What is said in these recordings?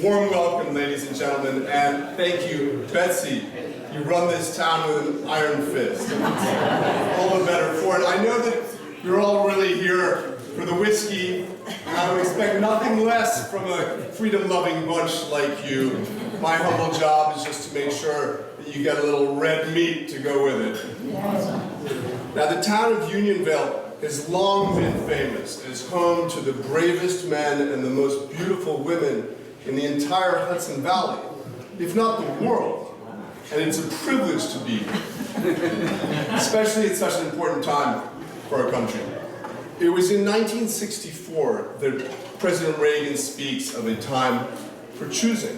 Warm welcome, ladies and gentlemen, and thank you, Betsy. You run this town with an iron fist. All the better for it. I know that you're all really here for the whiskey. I would expect nothing less from a freedom-loving bunch like you. My humble job is just to make sure that you get a little red meat to go with it. Now, the town of Union Vale has long been famous as home to the bravest men and the most beautiful women in the entire Hudson Valley, if not the world. And it's a privilege to be here, especially at such an important time for our country. It was in 1964 that President Reagan speaks of a time for choosing.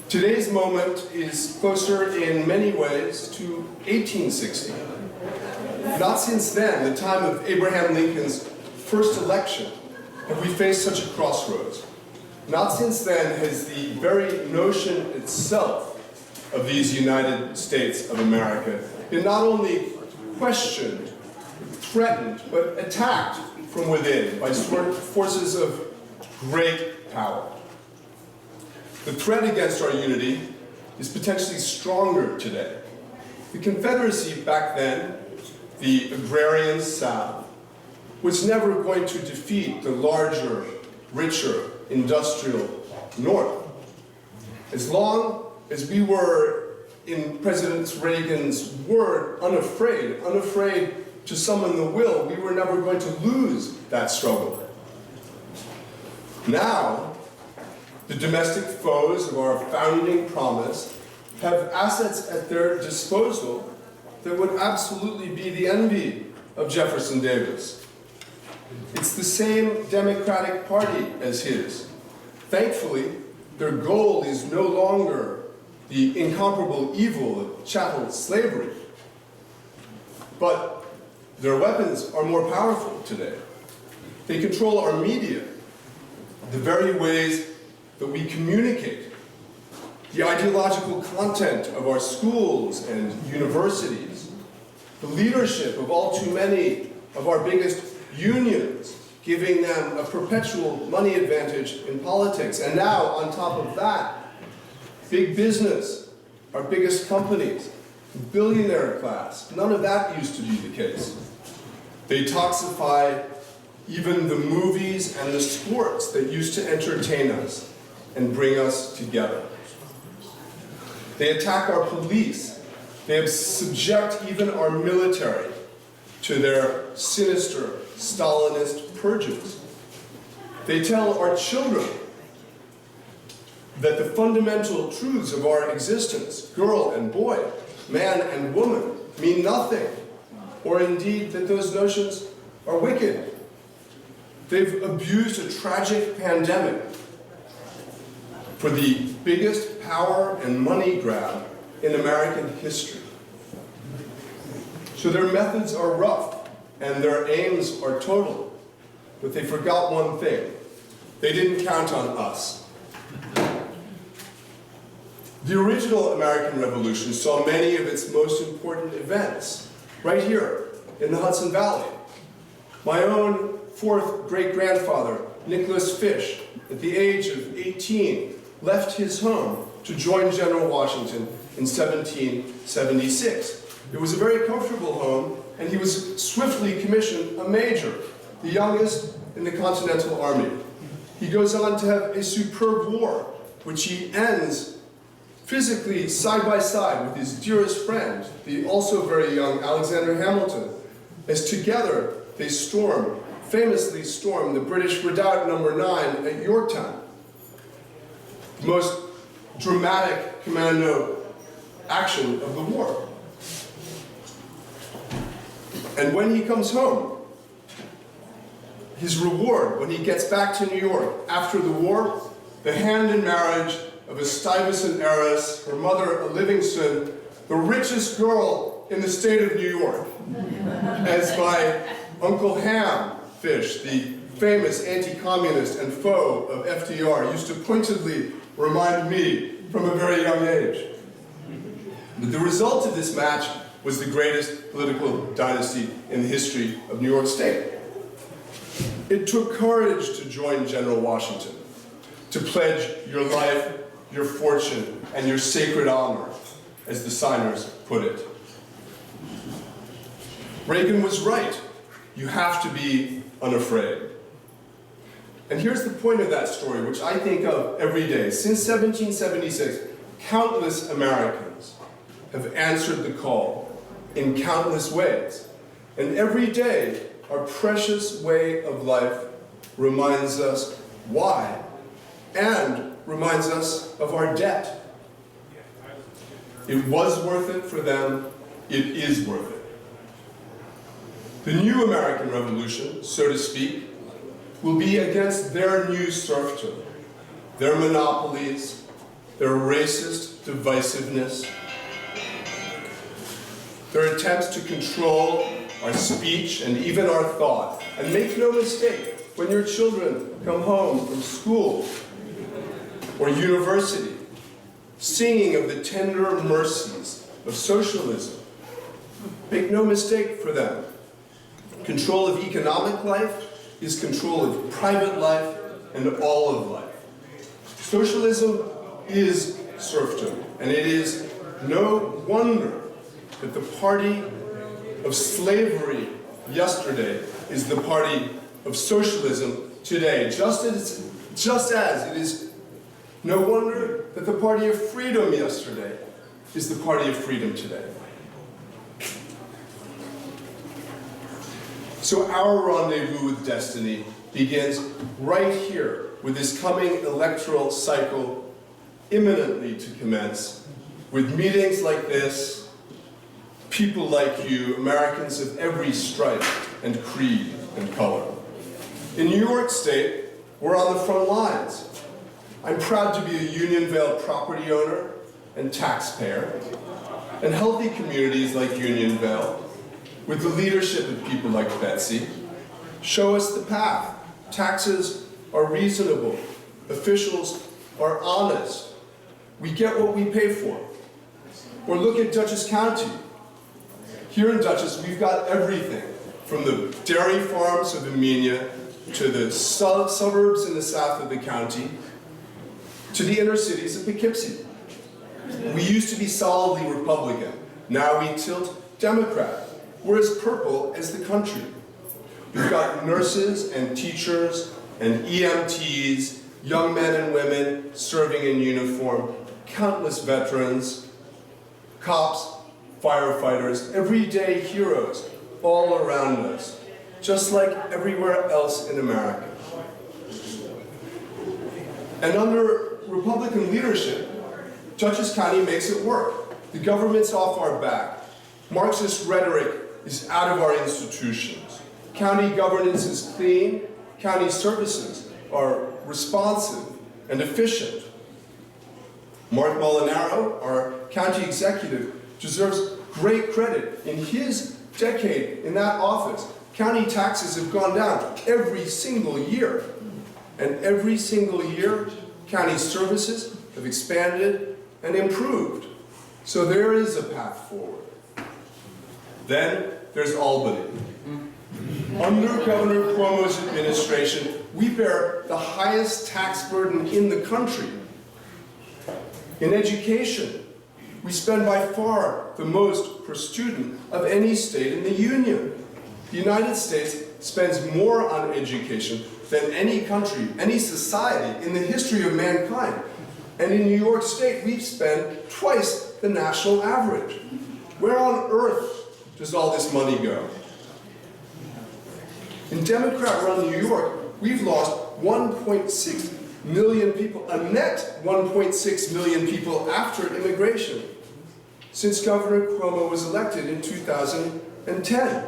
Today's moment is closer in many ways to 1860. Not since then, the time of Abraham Lincoln's first election, have we faced such a crossroads. Not since then has the very notion itself of these United States of America been not only questioned, threatened, but attacked from within by forces of great power. The threat against our unity is potentially stronger today. The Confederacy back then, the agrarian South, was never going to defeat the larger, richer, industrial North. As long as we were, in President Reagan's word, unafraid to summon the will, we were never going to lose that struggle. Now, the domestic foes of our founding promise have assets at their disposal that would absolutely be the envy of Jefferson Davis. It's the same Democratic Party as his. Thankfully, their goal is no longer the incomparable evil of chattel slavery, but their weapons are more powerful today. They control our media, the very ways that we communicate, the ideological content of our schools and universities, the leadership of all too many of our biggest unions, giving them a perpetual money advantage in politics. And now, on top of that, big business, our biggest companies, billionaire class. None of that used to be the case. They toxify even the movies and the sports that used to entertain us and bring us together. They attack our police. They subject even our military to their sinister Stalinist purges. They tell our children that the fundamental truths of our existence, girl and boy, man and woman, mean nothing, or indeed that those notions are wicked. They've abused a tragic pandemic for the biggest power and money grab in American history. So their methods are rough and their aims are total, but they forgot one thing. They didn't count on us. The original American Revolution saw many of its most important events right here in the Hudson Valley. My own fourth great-grandfather, Nicholas Fish, at the age of 18, left his home to join General Washington in 1776. It was a very comfortable home, and he was swiftly commissioned a major, the youngest in the Continental Army. He goes on to have a superb war, which he ends physically side by side with his dearest friend, the also very young Alexander Hamilton, as together they famously storm the British Redoubt No. 9 at Yorktown. The most dramatic commando action of the war. And when he comes home, his reward, when he gets back to New York after the war, the hand in marriage of a Stuyvesant heiress, her mother a Livingston, the richest girl in the state of New York, as by Uncle Ham Fish, the famous anti-communist and foe of FDR, used to pointedly remind me from a very young age. But the result of this match was the greatest political dynasty in the history of New York State. It took courage to join General Washington, to pledge your life, your fortune, and your sacred honor, as the signers put it. Reagan was right. You have to be unafraid. And here's the point of that story, which I think of every day. Since 1776, countless Americans have answered the call in countless ways. And every day, our precious way of life reminds us why, and reminds us of our debt. It was worth it for them. It is worth it. The new American Revolution, so to speak, will be against their new serfdom, their monopolies, their racist divisiveness, their attempts to control our speech and even our thought. And make no mistake, when your children come home from school or university, singing of the tender mercies of socialism, make no mistake for them. Control of economic life is control of private life and all of life. Socialism is serfdom, and it is no wonder that the party of slavery yesterday is the party of socialism today, just as it is no wonder that the party of freedom yesterday is the party of freedom today. So our rendezvous with destiny begins right here with this coming electoral cycle imminently to commence, with meetings like this, people like you, Americans of every stripe and creed and color. In New York State, we're on the front lines. I'm proud to be a Union Vale property owner and taxpayer, and healthy communities like Union Vale, with the leadership of people like Betsy, show us the path. Taxes are reasonable. Officials are honest. We get what we pay for. Or look at Dutchess County. Here in Dutchess, we've got everything, from the dairy farms of Amenia to the suburbs in the south of the county to the inner cities of Poughkeepsie. We used to be solidly Republican. Now we tilt Democrat. We're as purple as the country. We've got nurses and teachers and EMTs, young men and women serving in uniform, countless veterans, cops, firefighters, everyday heroes all around us, just like everywhere else in America. And under Republican leadership, Dutchess County makes it work. The government's off our back. Marxist rhetoric is out of our institutions. County governance is clean. County services are responsive and efficient. Mark Molinaro, our county executive, deserves great credit. In his decade in that office, county taxes have gone down every single year. And every single year, county services have expanded and improved. So there is a path forward. Then there's Albany. Under Governor Cuomo's administration, we bear the highest tax burden in the country. In education, we spend by far the most per student of any state in the Union. The United States spends more on education than any country, any society in the history of mankind. And in New York State, we spend twice the national average. Where on earth does all this money go? In Democrat-run New York, we've lost 1.6 million people, a net 1.6 million people after immigration, since Governor Cuomo was elected in 2010.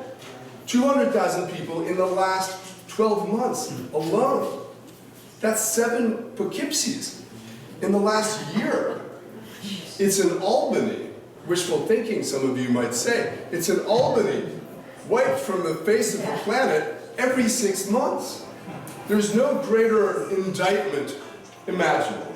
200,000 people in the last 12 months alone. That's 7 Poughkeepsies in the last year. It's an Albany, wishful thinking some of you might say. It's an Albany wiped from the face of the planet every 6 months. There's no greater indictment imaginable.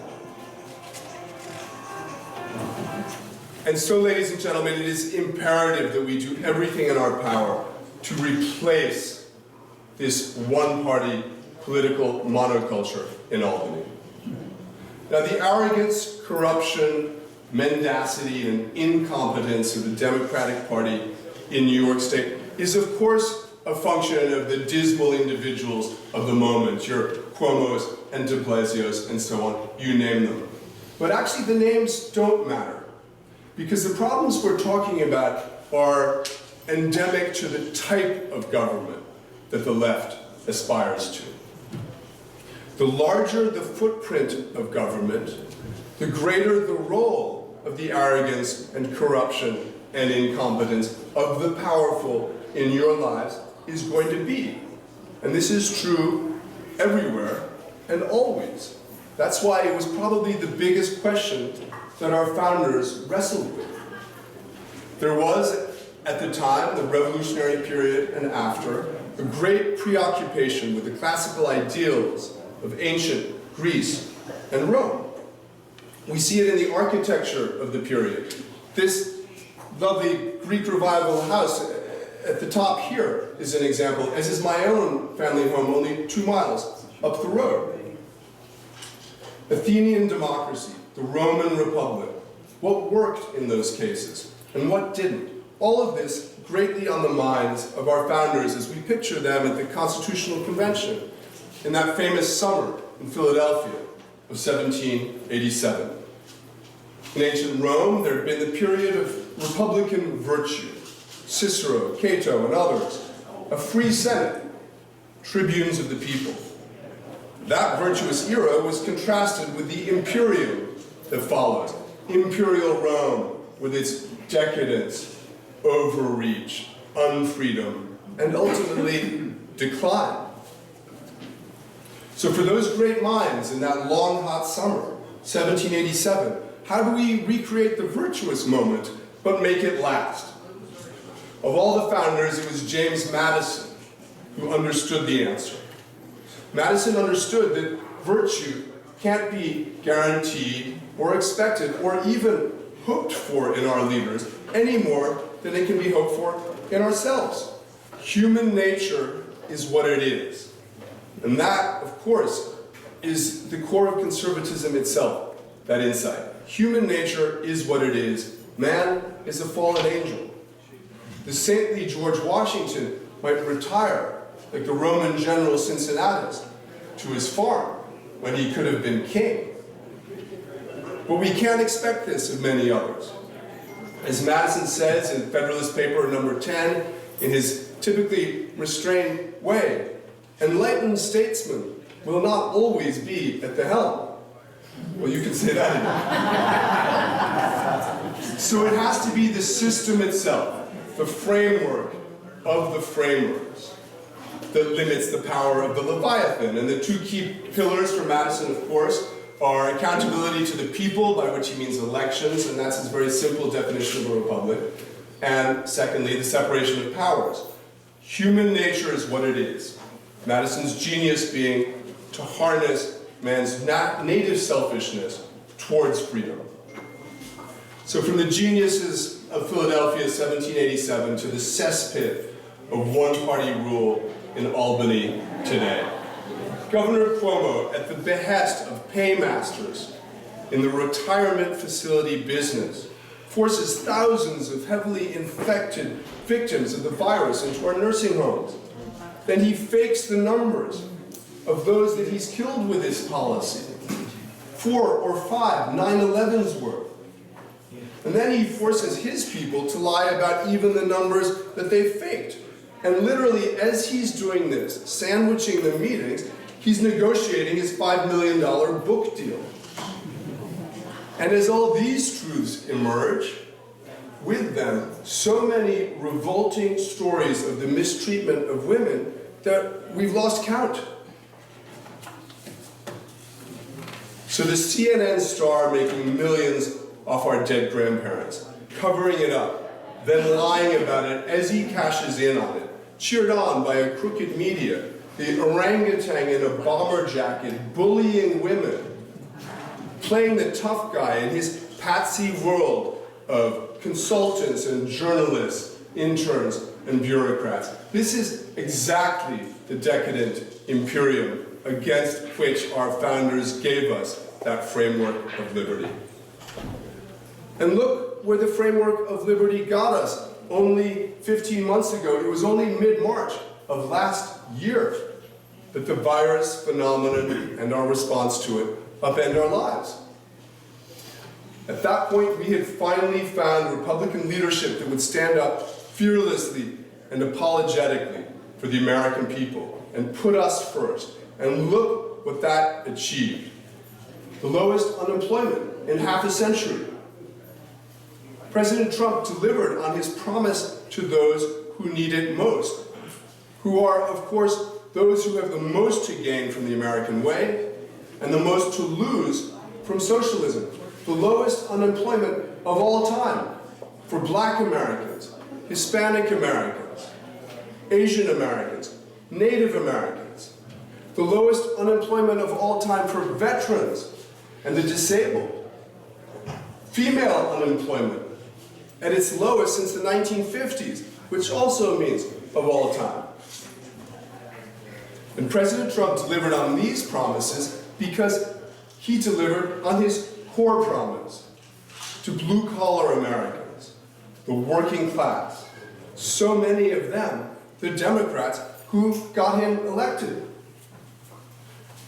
And so, ladies and gentlemen, it is imperative that we do everything in our power to replace this one-party political monoculture in Albany. Now, the arrogance, corruption, mendacity, and incompetence of the Democratic Party in New York State is, of course, a function of the dismal individuals of the moment, your Cuomos and de Blasios and so on, you name them. But actually, the names don't matter, because the problems we're talking about are endemic to the type of government that the left aspires to. The larger the footprint of government, the greater the role of the arrogance and corruption and incompetence of the powerful in your lives is going to be. And this is true everywhere and always. That's why it was probably the biggest question that our founders wrestled with. There was, at the time, the revolutionary period and after, a great preoccupation with the classical ideals of ancient Greece and Rome. We see it in the architecture of the period. This lovely Greek revival house at the top here is an example, as is my own family home only 2 miles up the road. Athenian democracy, the Roman Republic, what worked in those cases and what didn't. All of this greatly on the minds of our founders as we picture them at the Constitutional Convention in that famous summer in Philadelphia of 1787. In ancient Rome, there had been the period of republican virtue, Cicero, Cato, and others, a free senate, tribunes of the people. That virtuous era was contrasted with the imperium that followed. Imperial Rome, with its decadence, overreach, unfreedom, and ultimately decline. So for those great minds in that long, hot summer, 1787, how do we recreate the virtuous moment but make it last? Of all the founders, it was James Madison who understood the answer. Madison understood that virtue can't be guaranteed or expected or even hoped for in our leaders any more than it can be hoped for in ourselves. Human nature is what it is. And that, of course, is the core of conservatism itself, that insight. Human nature is what it is. Man is a fallen angel. The saintly George Washington might retire, like the Roman general Cincinnatus, to his farm when he could have been king. But we can't expect this of many others. As Madison says in Federalist Paper number 10, in his typically restrained way, enlightened statesmen will not always be at the helm. Well, you can say that again. So it has to be the system itself, the framework of the framers, that limits the power of the Leviathan. And the 2 key pillars for Madison, of course, are accountability to the people, by which he means elections, and that's his very simple definition of a republic. And secondly, the separation of powers. Human nature is what it is. Madison's genius being to harness man's native selfishness towards freedom. So from the geniuses of Philadelphia 1787 to the cesspit of one-party rule in Albany today. Governor Cuomo, at the behest of paymasters in the retirement facility business, forces thousands of heavily infected victims of the virus into our nursing homes. Then he fakes the numbers of those that he's killed with his policy. 4 or 5 9/11s worth. And then he forces his people to lie about even the numbers that they faked. And literally, as he's doing this, sandwiching the meetings, he's negotiating his $5 million book deal. And as all these truths emerge, with them, so many revolting stories of the mistreatment of women that we've lost count. So the CNN star making millions off our dead grandparents, covering it up, then lying about it as he cashes in on it, cheered on by a crooked media, the orangutan in a bomber jacket bullying women, playing the tough guy in his patsy world of consultants and journalists, interns and bureaucrats. This is exactly the decadent imperium against which our founders gave us that framework of liberty. And look where the framework of liberty got us. Only 15 months ago, it was only mid-March of last year that the virus phenomenon and our response to it upend our lives. At that point, we had finally found Republican leadership that would stand up fearlessly and apologetically for the American people and put us first. And look what that achieved. The lowest unemployment in half a century. President Trump delivered on his promise to those who need it most, who are, of course, those who have the most to gain from the American way and the most to lose from socialism. The lowest unemployment of all time for Black Americans, Hispanic Americans, Asian Americans, Native Americans. The lowest unemployment of all time for veterans and the disabled. Female unemployment at its lowest since the 1950s, which also means of all time. And President Trump delivered on these promises because he delivered on his core promise to blue-collar Americans, the working class, so many of them the Democrats who got him elected.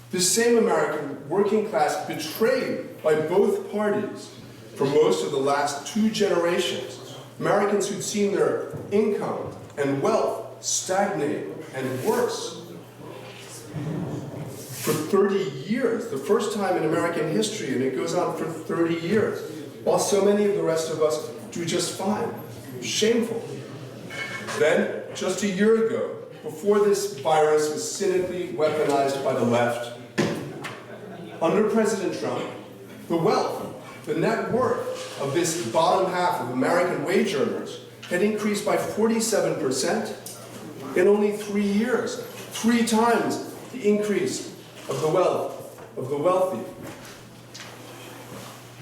The same American working class betrayed by both parties for most of the last 2 generations, Americans who'd seen their income and wealth stagnate and worse. For 30 years, the first time in American history, and it goes on for 30 years, while so many of the rest of us do just fine. Shameful. Then, just a year ago, before this virus was cynically weaponized by the left, under President Trump, the wealth, the net worth of this bottom half of American wage earners had increased by 47% in only 3 years, 3 times the increase of the wealth of the wealthy.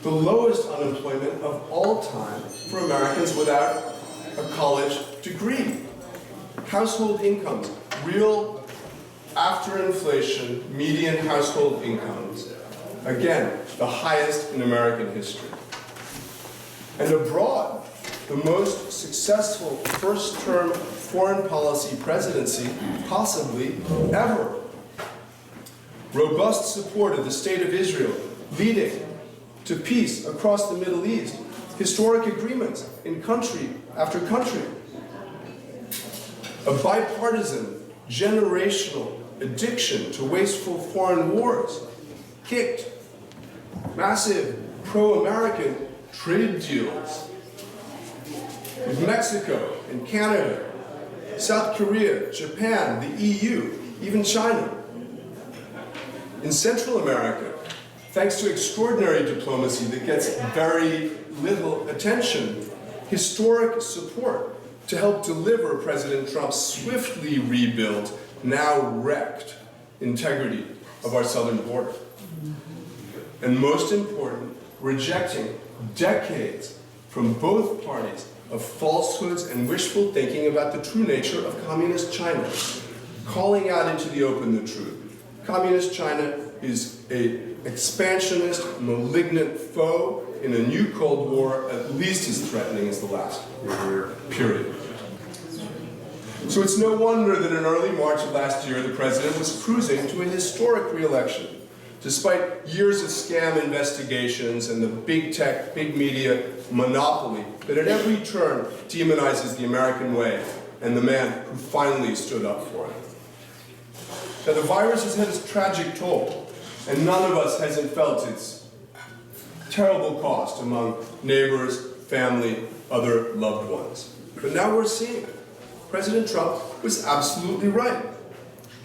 The lowest unemployment of all time for Americans without a college degree. Household incomes, real after inflation median household incomes, again, the highest in American history. And abroad, the most successful first-term foreign policy presidency possibly ever. Robust support of the State of Israel, leading to peace across the Middle East, historic agreements in country after country. A bipartisan, generational addiction to wasteful foreign wars, kicked. Massive pro-American trade deals with Mexico and Canada, South Korea, Japan, the EU, even China. In Central America, thanks to extraordinary diplomacy that gets very little attention, historic support to help deliver President Trump's swiftly rebuilt, now wrecked, integrity of our southern border. And most important, rejecting decades from both parties of falsehoods and wishful thinking about the true nature of communist China, calling out into the open the truth. Communist China is an expansionist, malignant foe in a new Cold War at least as threatening as the last period. So it's no wonder that in early March of last year, the president was cruising to a historic re-election, despite years of scam investigations and the big tech, big media monopoly that at every turn demonizes the American way and the man who finally stood up for it. Now, the virus has had its tragic toll, and none of us hasn't felt its terrible cost among neighbors, family, other loved ones. But now we're seeing it. President Trump was absolutely right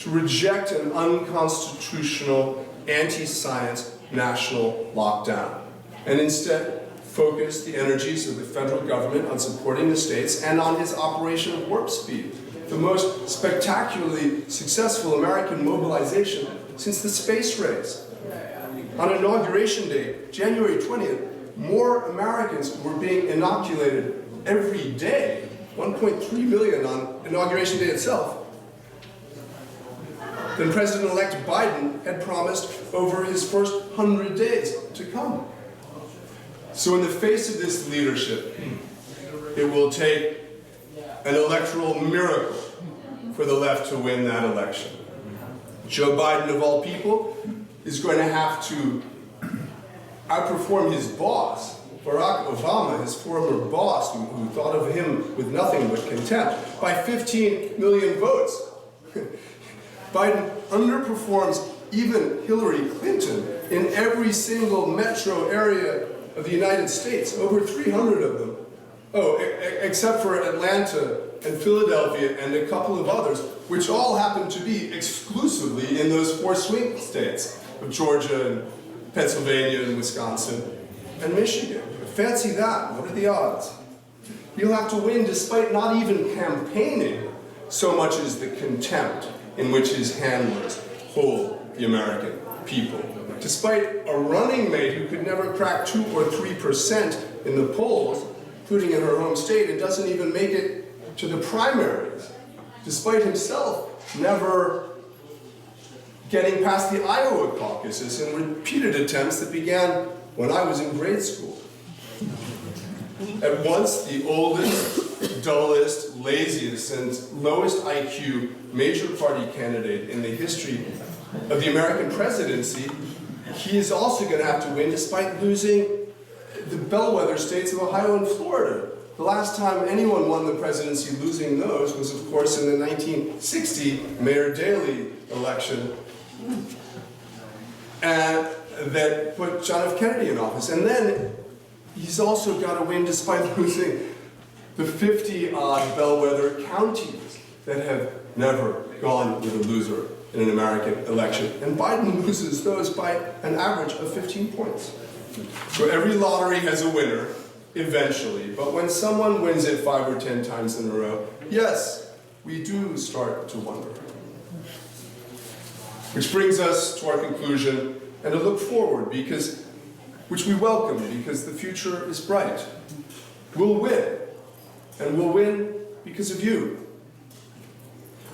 to reject an unconstitutional, anti-science national lockdown, and instead focus the energies of the federal government on supporting the states and on his Operation Warp Speed, the most spectacularly successful American mobilization since the space race. On Inauguration Day, January 20th, more Americans were being inoculated every day, 1.3 million on Inauguration Day itself, than President-elect Biden had promised over his first 100 days to come. So in the face of this leadership, it will take an electoral miracle for the left to win that election. Joe Biden, of all people, is going to have to outperform his boss, Barack Obama, his former boss, who thought of him with nothing but contempt, by 15 million votes. Biden underperforms even Hillary Clinton in every single metro area of the United States, over 300 of them. Oh, except for Atlanta and Philadelphia and a couple of others, which all happen to be exclusively in those 4 swing states of Georgia and Pennsylvania and Wisconsin and Michigan. Fancy that, what are the odds? He'll have to win despite not even campaigning, so much as the contempt in which his handlers hold the American people. Despite a running mate who could never crack 2 or 3% in the polls, including in her home state, and doesn't even make it to the primaries. Despite himself never getting past the Iowa caucuses in repeated attempts that began when I was in grade school. At once the oldest, dullest, laziest, and lowest IQ major party candidate in the history of the American presidency, he is also going to have to win despite losing the bellwether states of Ohio and Florida. The last time anyone won the presidency losing those was, of course, in the 1960 Mayor Daley election, and that put John F. Kennedy in office. And then he's also got to win despite losing the 50-odd bellwether counties that have never gone with a loser in an American election. And Biden loses those by an average of 15 points. So every lottery has a winner, eventually. But when someone wins it 5 or 10 times in a row, yes, we do start to wonder. Which brings us to our conclusion and a look forward, which we welcome, because the future is bright. We'll win, and we'll win because of you.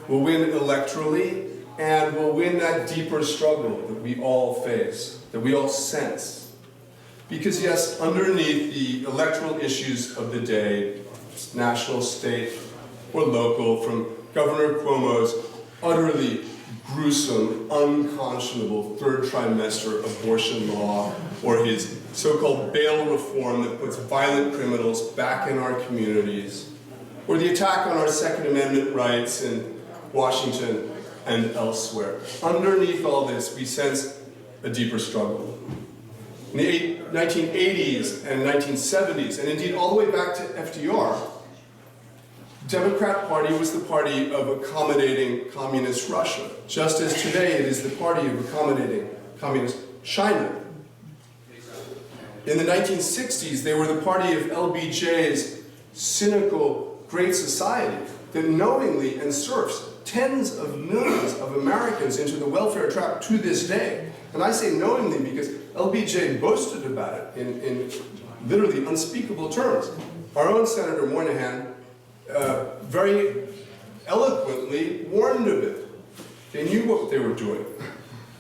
We'll win electorally, and we'll win that deeper struggle that we all face, that we all sense. Because yes, underneath the electoral issues of the day, national, state, or local, from Governor Cuomo's utterly gruesome, unconscionable third trimester abortion law, or his so-called bail reform that puts violent criminals back in our communities, or the attack on our Second Amendment rights in Washington and elsewhere. Underneath all this, we sense a deeper struggle. In the 1980s and 1970s, and indeed all the way back to FDR, the Democrat Party was the party of accommodating communist Russia, just as today it is the party of accommodating communist China. In the 1960s, they were the party of LBJ's cynical Great Society that knowingly enserfs tens of millions of Americans into the welfare trap to this day. And I say knowingly because LBJ boasted about it in literally unspeakable terms. Our own Senator Moynihan very eloquently warned of it. They knew what they were doing.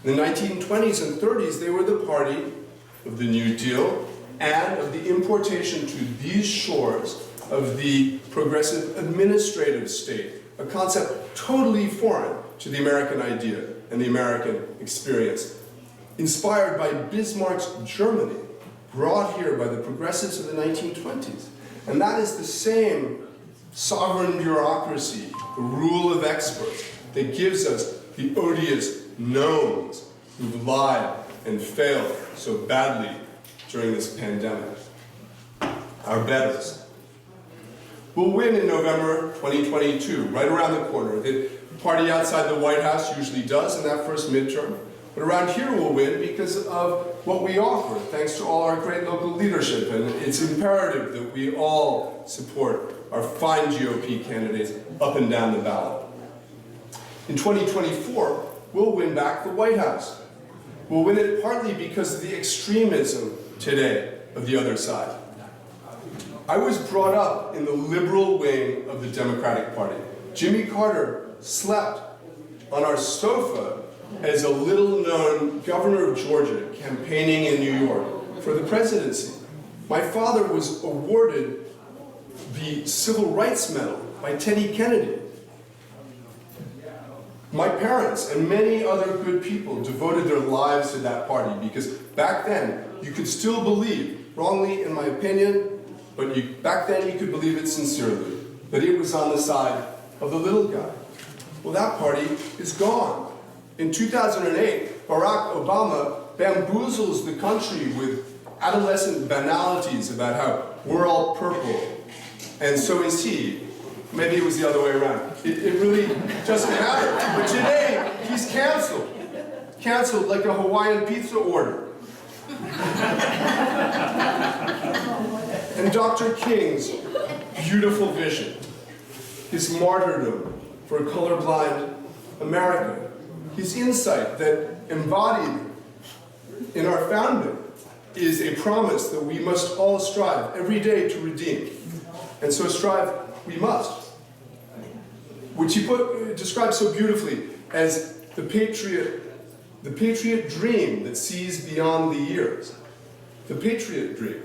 In the 1920s and 30s, they were the party of the New Deal and of the importation to these shores of the progressive administrative state, a concept totally foreign to the American idea and the American experience, inspired by Bismarck's Germany, brought here by the progressives of the 1920s. And that is the same sovereign bureaucracy, the rule of experts, that gives us the odious knowns who've lied and failed so badly during this pandemic. Our betters. We'll win in November 2022, right around the corner. The party outside the White House usually does in that first midterm. But around here we'll win because of what we offer, thanks to all our great local leadership. And it's imperative that we all support our fine GOP candidates up and down the ballot. In 2024, we'll win back the White House. We'll win it partly because of the extremism today of the other side. I was brought up in the liberal wing of the Democratic Party. Jimmy Carter slept on our sofa as a little-known governor of Georgia campaigning in New York for the presidency. My father was awarded the Civil Rights Medal by Teddy Kennedy. My parents and many other good people devoted their lives to that party because back then you could still believe, wrongly in my opinion, but back then you could believe it sincerely, that it was on the side of the little guy. Well, that party is gone. In 2008, Barack Obama bamboozles the country with adolescent banalities about how we're all purple, and so is he. Maybe it was the other way around. It really doesn't matter. But today, he's canceled. Canceled like a Hawaiian pizza order. And Dr. King's beautiful vision, his martyrdom for colorblind America, his insight that embodied in our founding is a promise that we must all strive every day to redeem. And so strive we must, which he describes so beautifully as the patriot dream that sees beyond the years. The patriot dream.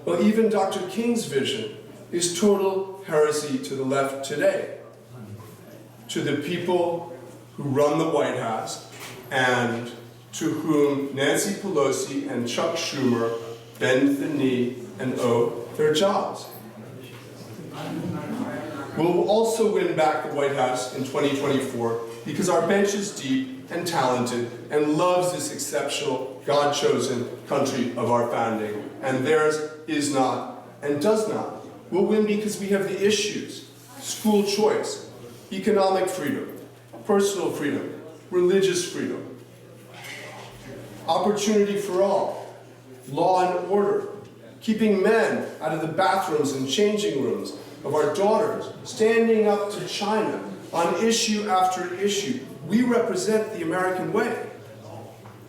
Well, even Dr. King's vision is total heresy to the left today. To the people who run the White House and to whom Nancy Pelosi and Chuck Schumer bend the knee and owe their jobs. We'll also win back the White House in 2024 because our bench is deep and talented and loves this exceptional, God-chosen country of our founding, and theirs is not and does not. We'll win because we have the issues: school choice, economic freedom, personal freedom, religious freedom, opportunity for all, law and order, keeping men out of the bathrooms and changing rooms of our daughters, standing up to China on issue after issue. We represent the American way,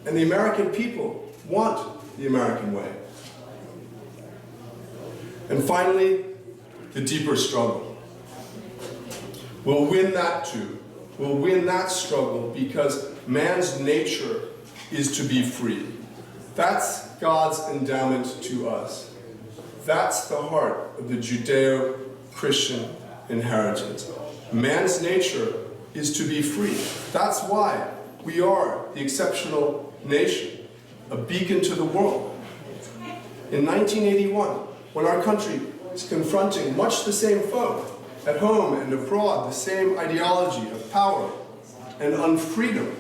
and the American people want the American way. And finally, the deeper struggle. We'll win that too. We'll win that struggle because man's nature is to be free. That's God's endowment to us. That's the heart of the Judeo-Christian inheritance. Man's nature is to be free. That's why we are the exceptional nation, a beacon to the world. In 1981, when our country is confronting much the same foe, at home and abroad, the same ideology of power and unfreedom,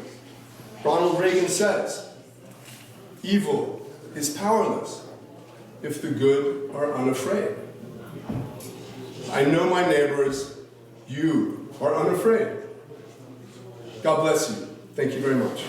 Ronald Reagan says, "Evil is powerless if the good are unafraid." I know my neighbors, you are unafraid. God bless you. Thank you very much.